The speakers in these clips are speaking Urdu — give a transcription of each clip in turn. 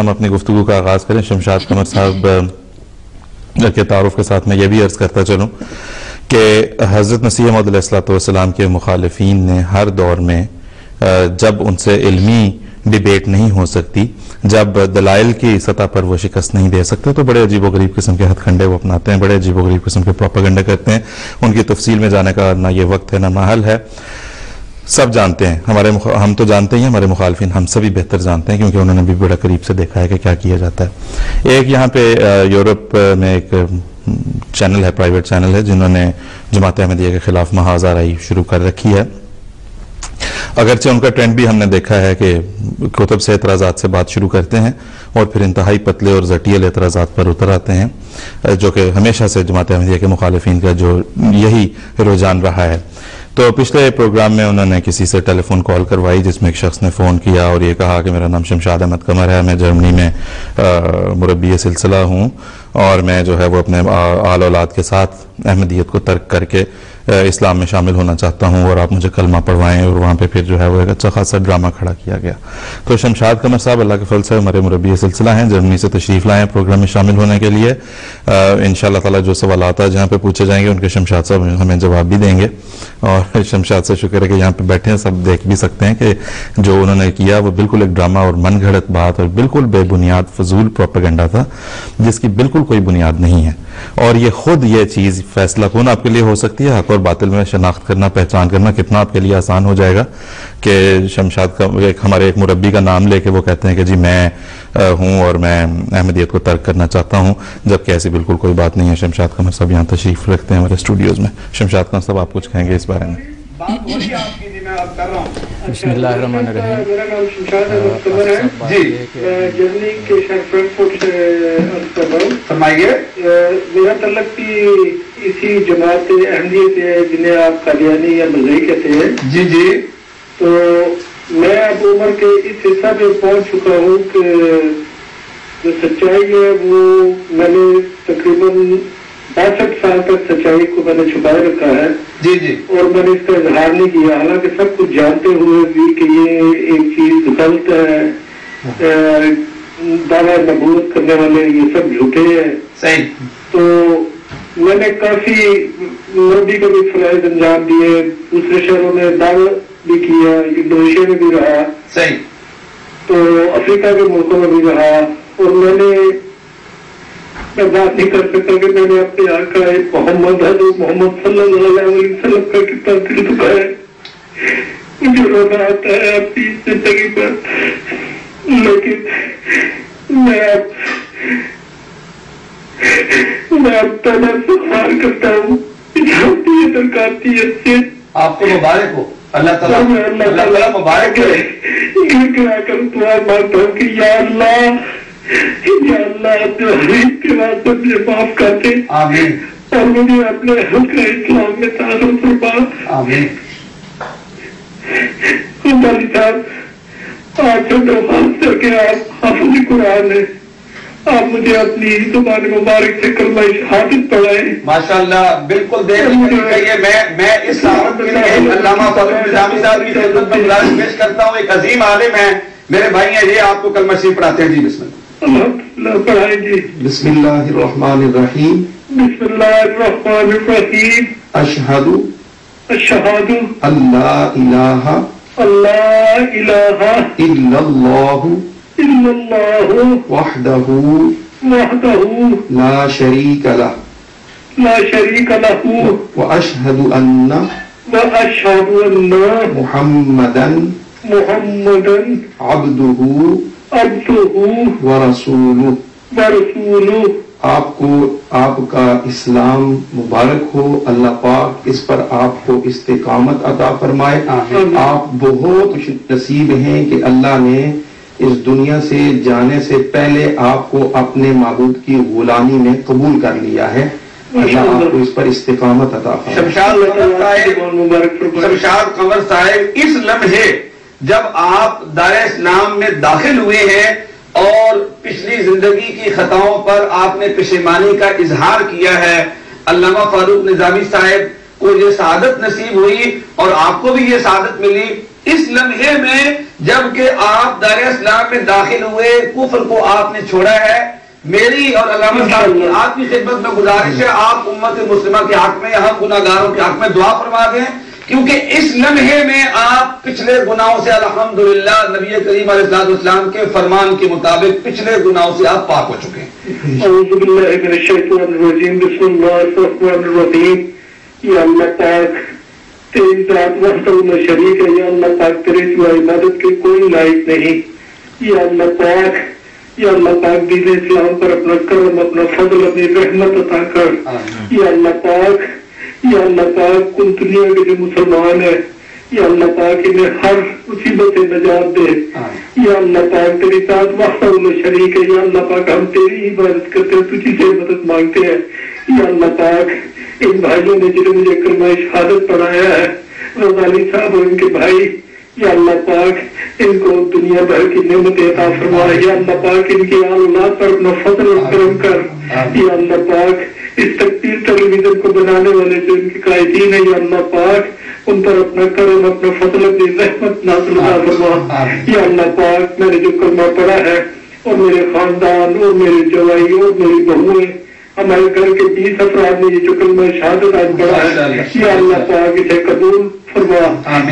ہم اپنی گفتگو کا آغاز کریں شمشاد قمر صاحب کے تعارف کے ساتھ میں یہ بھی عرض کرتا چلوں کہ حضرت مسیح موعود علیہ السلام کے مخالفین نے ہر دور میں جب ان سے علمی ڈیبیٹ نہیں ہو سکتی، جب دلائل کی سطح پر وہ شکست نہیں دے سکتے، تو بڑے عجیب و غریب قسم کے ہتھ کنڈے وہ اپناتے ہیں، بڑے عجیب و غریب قسم کے پروپیگنڈا کرتے ہیں. ان کی تفصیل میں جانے کا نہ یہ وقت ہے نہ محل ہے. سب جانتے ہیں، ہم تو جانتے ہی ہیں، ہمارے مخالفین ہم سے بھی بہتر جانتے ہیں کیونکہ انہوں نے بھی بڑا قریب سے دیکھا ہے کہ کیا کیا جاتا ہے. ایک یہاں پہ یورپ میں ایک چینل ہے، پرائیویٹ چینل ہے، جنہوں نے جماعت احمدیہ کے خلاف محاذ آرائی شروع کر رکھی ہے. اگرچہ ان کا ٹرینڈ بھی ہم نے دیکھا ہے کہ کتب سے اعتراضات سے بات شروع کرتے ہیں اور پھر انتہائی پتلے اور زٹیل اعتراضات پر اتر آتے ہیں، جو کہ ہمیشہ سے جماعت احمدیہ کے مخالفین کا جو یہی رجحان رہا ہے. تو پچھلے پروگرام میں انہوں نے کسی سے ٹیلی فون کال کروائی جس میں ایک شخص نے فون کیا اور یہ کہا کہ میرا نام شمشاد احمد قمر ہے، میں جرمنی میں مربی سلسلہ ہوں اور میں جو ہے وہ اپنے آل اولاد کے ساتھ احمدیت کو ترک کر کے اسلام میں شامل ہونا چاہتا ہوں اور آپ مجھے کلمہ پڑھوائیں. اور وہاں پہ پھر جو ہے وہ ایک اچھا خاصا ڈرامہ کھڑا کیا گیا. تو شمشاد قمر صاحب اللہ کے فضل سے ہمارے مربی سلسلہ ہیں، جرمنی سے تشریف لائے ہیں پروگرام میں شامل ہونے کے لیے. انشاءاللہ تعالی جو سوالات جہاں پہ پوچھے جائیں گے ان کے شمشاد صاحب ہمیں جواب بھی دیں گے. اور شمشاد سے شکر ہے کہ یہاں پہ بیٹھے ہیں، سب دیکھ بھی سکتے ہیں کہ جو انہوں نے کیا وہ بالکل ایک ڈرامہ اور من گھڑت بات اور بالکل بے بنیاد فضول پروپیگنڈا تھا جس کی بالکل کوئی بنیاد نہیں ہے. اور یہ خود یہ چیز فیصلہ کون آپ کے لیے ہو سکتی ہے، حق اور باطل میں شناخت کرنا، پہچان کرنا کتنا آپ کے لیے آسان ہو جائے گا کہ شمشاد کا ہمارے ایک مربی کا نام لے کے وہ کہتے ہیں کہ جی میں ہوں اور میں احمدیت کو ترک کرنا چاہتا ہوں، جبکہ ایسی بالکل کوئی بات نہیں ہے. شمشاد قمر صاحب یہاں تشریف رکھتے ہیں ہمارے اسٹوڈیوز میں. شمشاد قمر صاحب آپ کچھ کہیں گے اس بارے میں؟ بسم اللہ الرحمن الرحیم. میرا نام شمشاد احمد قمر ہے جی، جرمنی کے شہر فرینکفرٹ سے عرض کر رہا ہوں. فرمائیے. میرا تعلق بھی اسی جماعت احمدیہ سے ہے جنہیں آپ قادیانی یا مذہبی کہتے ہیں. جی جی. تو میں اب عمر کے اس حصہ میں پہنچ چکا ہوں کہ جو سچائی ہے وہ میں نے تقریباً 62 سال تک سچائی کو میں نے چھپائے رکھا ہے. جی جی. اور میں نے اس کا اظہار نہیں کیا، حالانکہ سب کچھ جانتے ہوئے بھی کہ یہ ایک چیز غلط ہے، دعویٰ نبوت کرنے والے یہ سب جھوٹے ہیں. صحیح. تو میں نے کافی مربی کا بھی فرائض انجام دیے، دوسرے شہروں میں دعوت بھی کیا، انڈونیشیا میں بھی رہا. صحیح. تو افریقہ کے ملکوں میں بھی رہا. اور میں بات نہیں کر سکتا کہ میں نے اپنے آقا محمد حضرت محمد صلی اللہ علیہ وسلم کا کتنا دل دکھایا ہے. مجھے رونا آتا ہے اپنی زندگی پر، لیکن میں اب توبہ سے خواہش کرتا ہوں. آپ کو مبارک ہو، اللہ تعالیٰ مبارک ہے. دعا مانگتا ہوں کہ یا اللہ اپنے حبیب کے واسطے مجھے معاف کر دے. آمین. اور مجھے اپنے حلقہ اسلام میں تعلق فرما. آمین. خدای صاحب آج سے درخواست ہے کہ آپ حافظ قرآن ہیں، آپ مجھے اپنی زبان مبارک سے کلمہ شہادت پڑھائیں. ماشاءاللہ بالکل دیکھنی چاہیے. میں اس دعوت کے لیے علامہ فاروق نظامی صاحب کی خدمت میں گزارش پیش کرتا ہوں. ایک عظیم عالم ہیں، میرے بھائی ہیں، یہ آپ کو کلمہ شریف پڑھاتے ہیں. جی بسم اللہ پڑھائیں. جی بسم اللہ الرحمن الرحیم. بسم اللہ الرحمن الرحیم. اشہد اللہ الہ الا اللہ وحدہ لا شریک لہ واشہد ان محمدا عبدہ ورسولہ. آپ کا اسلام مبارک ہو. اللہ پاک اس پر آپ کو استقامت عطا فرمائے. آپ بہت خوش نصیب ہیں کہ اللہ نے اس دنیا سے جانے سے پہلے آپ کو اپنے معبود کی غلامی میں قبول کر لیا ہے. اللہ آپ کو اس پر استقامت عطا فرمائے. شمشاد قمر صاحب، اس لمحے جب آپ دار اسلام میں داخل ہوئے ہیں اور پچھلی زندگی کی خطاؤں پر آپ نے پشیمانی کا اظہار کیا ہے، علامہ فاروق نظامی صاحب کو یہ سعادت نصیب ہوئی اور آپ کو بھی یہ سعادت ملی اس لمحے میں جب کہ آپ دار اسلام میں داخل ہوئے، کفر کو آپ نے چھوڑا ہے، میری اور علامہ صاحب کی آپ کی خدمت میں گزارش ہے، آپ امت مسلمہ کے حق میں، ہم گناہگاروں کے حق میں دعا فرما دیں، کیونکہ اس لمحے میں آپ پچھلے گناہوں سے الحمدللہ نبی کریم علیہ السلام کے فرمان کے مطابق پچھلے گناہوں سے آپ پاک ہو چکے ہیں۔ اعوذ باللہ من الشیطان الرجیم، بسم اللہ الرحمن الرحیم۔ یا اللہ پاک تیری ذات وحدہ لا شریک ہے، یا اللہ پاک تیرے سوا عبادت کے کوئی لائق نہیں۔ یا اللہ پاک، یا اللہ پاک دین اسلام پر اپنا کرم، اپنا فضل، اپنی رحمت عطا کر۔ یا اللہ پاک، یا اللہ پاک کل دنیا کے جو مسلمان ہیں، یا اللہ پاک انہیں ہر مصیبت سے نجات دے۔ یا اللہ پاک تیری ذات وحدہ لا شریک ہے، یا اللہ پاک ہم تیری عبادت کرتے ہیں، تجھی سے مدد مانگتے ہیں۔ یا اللہ پاک ان بھائیوں نے جنہوں نے مجھے کلمہ شہادت پڑھایا ہے، غزالی صاحب اور ان کے بھائی، یا اللہ پاک ان کو دنیا بھر کی نعمتیں عطا فرما۔ یا اللہ پاک ان کی آل اولاد پر اپنا فضل و کرم کر۔ یا اللہ پاک اس تکبیر ٹیلی ویژن کو بنانے والے جو ان کے قائدین ہیں، یا اللہ پاک ان پر اپنا کرم، اپنا فضل، اپنی رحمت نازل عطا فرما۔ یا اللہ پاک میں نے جو کلمہ پڑھا ہے اور میرے خاندان اور میرے جوائی اور میری بہویں، ہمارے گھر کے 20 افراد نے یہ جو کلمہ شہادت آج پڑھا ہے، یا اللہ پاک اسے قبول فرما۔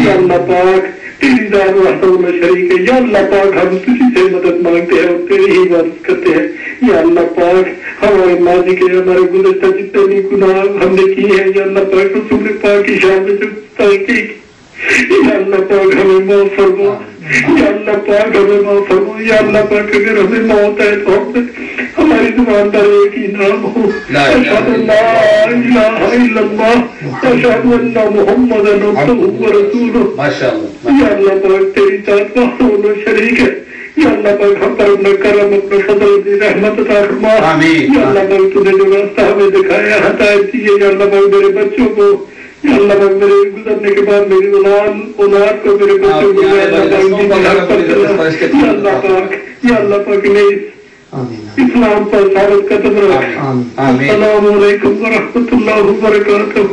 یا اللہ پاک تیری ذات وحدہ لا شریک ہے، یا اللہ پاک ہم تجھی سے مدد مانگتے ہیں اور تیری ہی عبادت کرتے ہیں۔ یا اللہ پاک ہمارے ماضی کے، ہمارے گزشتہ جتنے بھی گناہ ہم نے کیے ہیں، یا اللہ پاک رسول پاک کی شان میں جو تحقیق، یا اللہ پاک ہمیں معاف فرما۔ یا اللہ پاک ہمیں معاف فرما۔ یا اللہ پاک اگر ہمیں موت ہے تو ہماری زبان پر ایک ہی نام ہو، اشہد ان لا الہ الا اللہ اشہد ان محمدا عبدہ ورسولہ۔ یا اللہ پاک تیری ذات وحدہ لا شریک ہے، یا اللہ پاک ہم پر اپنا کرم، اپنا فضل، اپنی رحمت عطا فرما۔ یا اللہ پاک تو نے جو راستہ ہمیں دکھایا، ہدایت دی ہے، یا اللہ پاک میرے بچوں کو، یا اللہ پاک میرے گزرنے کے بعد میری اولاد کو، میرے بچوں کو، یا اللہ پاک دین کے حق پر چلا۔ یا اللہ پاک، یا اللہ پاک نے اسلام پر ثابت قدم رکھ۔ السلام علیکم ورحمۃ اللہ وبرکاتہ۔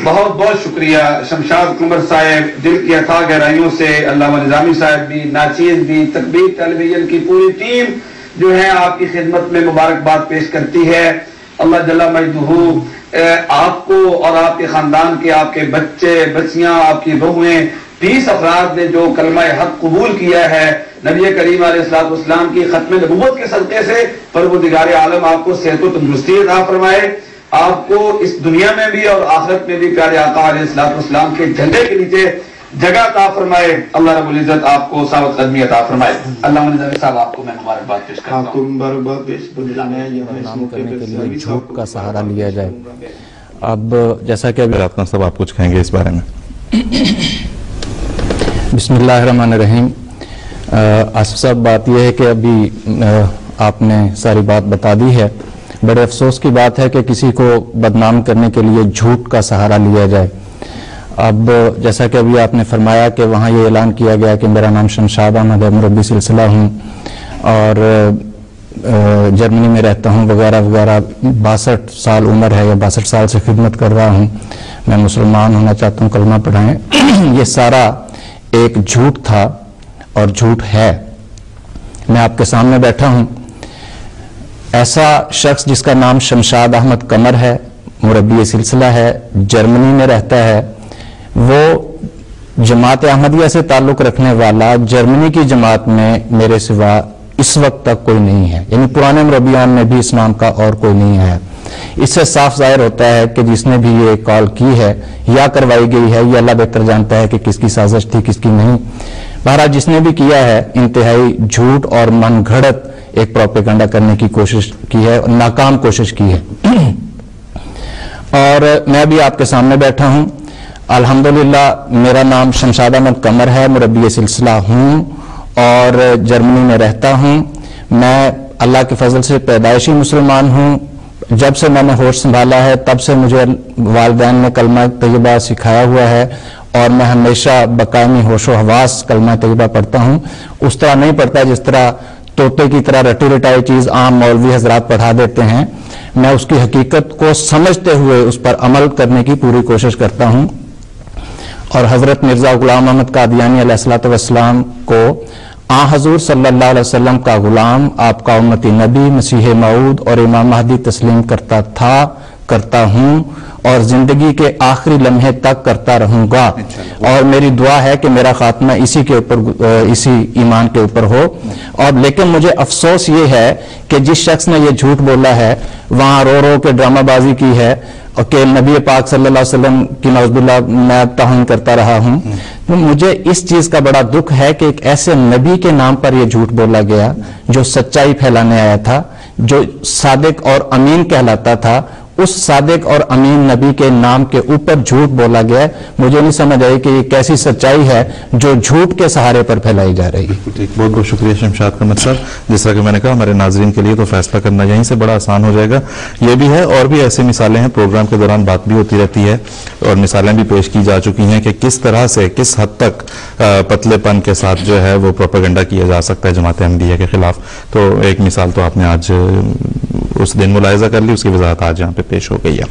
بہت بہت شکریہ شمشاد قمر صاحب، دل کی اتھاہ گہرائیوں سے علامہ نظامی صاحب بھی، ناچیز بھی، تکبیر ٹیلی ویژن کی پوری ٹیم جو ہے آپ کی خدمت میں مبارکباد پیش کرتی ہے۔ اللہ جل مجدہ آپ کو اور آپ کے خاندان کے، آپ کے بچے بچیاں، آپ کی بہویں، 20 افراد نے جو کلمہ حق قبول کیا ہے نبی کریم علیہ السلام کی ختم نبوت کے صدقے سے، پروردگار عالم آپ کو صحت و تندرستی عطا فرمائے، آپ کو اس دنیا میں بھی اور آخرت میں بھی پیارے آقا علیہ السلام کے جھنڈے کے نیچے جگہ عطا فرمائے۔ اللہ رب العزت آپ کو ثابت قدمی عطا فرمائے۔ اللہ نظامی صاحب آپ کو میں مبارکباد پیش کرتا ہوں۔ آپ کو مبارکباد پیش کرنے کے لیے جھوٹ کا سہارا لیا جائے۔ اب جیسا کہ ابھی رات کا سب آپ کچھ کہیں گے اس بارے میں۔ بسم اللہ الرحمن الرحیم۔ آصف صاحب، بات یہ ہے کہ ابھی آپ نے ساری بات بتا دی ہے۔ بڑے افسوس کی بات ہے کہ کسی کو بدنام کرنے کے لیے جھوٹ کا سہارا لیا جائے۔ اب جیسا کہ ابھی آپ نے فرمایا کہ وہاں یہ اعلان کیا گیا کہ میرا نام شمشاد احمد ہے، مربی سلسلہ ہوں اور جرمنی میں رہتا ہوں وغیرہ وغیرہ، 62 سال عمر ہے یا 62 سال سے خدمت کر رہا ہوں، میں مسلمان ہونا چاہتا ہوں، کلمہ پڑھائیں۔ یہ سارا ایک جھوٹ تھا اور جھوٹ ہے۔ میں آپ کے سامنے بیٹھا ہوں، ایسا شخص جس کا نام شمشاد احمد قمر ہے، مربی سلسلہ ہے، جرمنی میں رہتا ہے، وہ جماعت احمدیہ سے تعلق رکھنے والا جرمنی کی جماعت میں میرے سوا اس وقت تک کوئی نہیں ہے، یعنی پرانے مربیان میں بھی اس نام کا اور کوئی نہیں ہے۔ اس سے صاف ظاہر ہوتا ہے کہ جس نے بھی یہ کال کی ہے یا کروائی گئی ہے، یہ اللہ بہتر جانتا ہے کہ کس کی سازش تھی کس کی نہیں۔ بہرحال جس نے بھی کیا ہے انتہائی جھوٹ اور من گھڑت ایک پروپیگنڈا کرنے کی کوشش کی ہے، ناکام کوشش کی ہے۔ اور میں ابھی آپ کے سامنے بیٹھا ہوں، الحمدللہ میرا نام شمشاد احمد قمر ہے، مربی سلسلہ ہوں اور جرمنی میں رہتا ہوں۔ میں اللہ کے فضل سے پیدائشی مسلمان ہوں۔ جب سے میں نے ہوش سنبھالا ہے تب سے مجھے والدین نے کلمہ طیبہ سکھایا ہوا ہے اور میں ہمیشہ بقائمی ہوش و حواس کلمہ طیبہ پڑھتا ہوں۔ اس طرح نہیں پڑھتا جس طرح طوطے کی طرح رٹی رٹائی چیز عام مولوی حضرات پڑھا دیتے ہیں۔ میں اس کی حقیقت کو سمجھتے ہوئے اس پر عمل کرنے کی پوری کوشش کرتا ہوں اور حضرت مرزا غلام احمد قادیانی علیہ الصلوۃ والسلام کو آن حضور صلی اللہ علیہ وسلم کا غلام، آپ کا امتی نبی، مسیح موعود اور امام مہدی تسلیم کرتا تھا، کرتا ہوں اور زندگی کے آخری لمحے تک کرتا رہوں گا، اور میری دعا ہے کہ میرا خاتمہ اسی کے اوپر، اسی ایمان کے اوپر ہو۔ اور لیکن مجھے افسوس یہ ہے کہ جس شخص نے یہ جھوٹ بولا ہے، وہاں رو رو کے ڈرامہ بازی کی ہے اور کہ نبی پاک صلی اللہ علیہ وسلم کی نعوذ باللہ میں توہین کرتا رہا ہوں، تو مجھے اس چیز کا بڑا دکھ ہے کہ ایک ایسے نبی کے نام پر یہ جھوٹ بولا گیا جو سچائی پھیلانے آیا تھا، جو صادق اور امین کہلاتا تھا، اس صادق اور امین نبی کے نام کے اوپر جھوٹ بولا گیا ہے۔ مجھے نہیں سمجھ آئی کہ یہ کیسی سچائی ہے جو جھوٹ کے سہارے پر پھیلائی جا رہی ہے۔ بہت بہت شکریہ شمشاد قمر صاحب۔ جس طرح کہ میں نے کہا، ہمارے ناظرین کے لیے تو فیصلہ کرنا یہیں سے بڑا آسان ہو جائے گا۔ یہ بھی ہے، اور بھی ایسے مثالیں ہیں، پروگرام کے دوران بات بھی ہوتی رہتی ہے اور مثالیں بھی پیش کی جا چکی ہیں کہ کس طرح سے، کس حد تک پتلے پن کے ساتھ جو ہے وہ پروپیگنڈا کیا جا سکتا ہے جماعت احمدیہ کے خلاف۔ تو ایک مثال تو آپ نے آج اس دن ملاحظہ کر لی، اس کی وضاحت آج یہاں پہ پیش ہو گئی ہے۔